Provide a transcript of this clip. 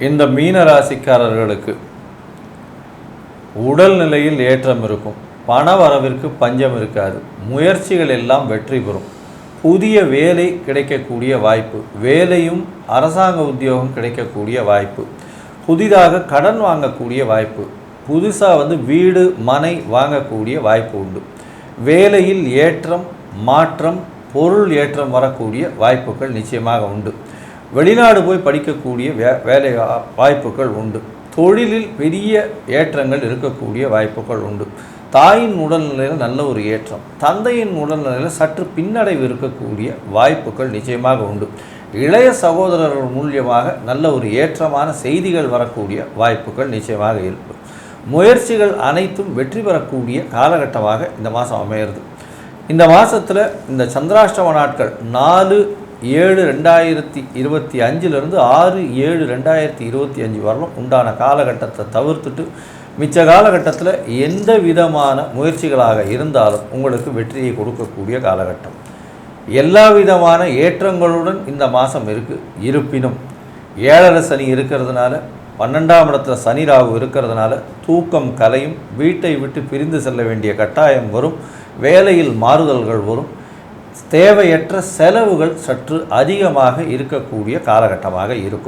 இந்த மீன ராசிக்காரர்களுக்கு உடல்நிலையில் ஏற்றம் இருக்கும். பண வரவிற்கு பஞ்சம் இருக்காது. முயற்சிகள் எல்லாம் வெற்றி பெறும். புதிய வேலை கிடைக்கக்கூடிய வாய்ப்பு, வேலையும் அரசாங்க உத்தியோகம் கிடைக்கக்கூடிய வாய்ப்பு, புதிதாக கடன் வாங்கக்கூடிய வாய்ப்பு, புதுசாக வீடு மனை வாங்கக்கூடிய வாய்ப்பு உண்டு. வேலையில் ஏற்றம் மாற்றம் பொருள் ஏற்றம் வரக்கூடிய வாய்ப்புகள் நிச்சயமாக உண்டு. வெளிநாடு போய் படிக்கக்கூடிய வேலை வாய்ப்புகள் உண்டு. தொழிலில் பெரிய ஏற்றங்கள் இருக்கக்கூடிய வாய்ப்புகள் உண்டு. தாயின் உடல்நிலையில் நல்ல ஒரு ஏற்றம், தந்தையின் உடல்நிலையில் சற்று பின்னடைவு இருக்கக்கூடிய வாய்ப்புகள் நிச்சயமாக உண்டு. இளைய சகோதரர்கள் மூலியமாக நல்ல ஒரு ஏற்றமான செய்திகள் வரக்கூடிய வாய்ப்புகள் நிச்சயமாக இருக்கும். முயற்சிகள் அனைத்தும் வெற்றி பெறக்கூடிய காலகட்டமாக இந்த மாதம் அமையிறது. இந்த மாதத்தில் இந்த சந்திராஷ்டம நாட்கள் 4/7/2025 6/7/2025 வரலும் உண்டான காலகட்டத்தை தவிர்த்துட்டு மிச்ச காலகட்டத்தில் எந்த விதமான முயற்சிகளாக இருந்தாலும் உங்களுக்கு வெற்றியை கொடுக்கக்கூடிய காலகட்டம். எல்லா விதமான ஏற்றங்களுடன் இந்த மாதம் இருக்குது. இருப்பினும் 7 சனி இருக்கிறதுனால, 12ஆம் இடத்துல சனி ராகு இருக்கிறதுனால தூக்கம் கலையும், வீட்டை விட்டு பிரிந்து செல்ல வேண்டிய கட்டாயம் வரும், வேலையில் மாறுதல்கள் வரும், தேவையற்ற செலவுகள் சற்று அதிகமாக இருக்கக்கூடிய காலகட்டமாக இருக்கும்.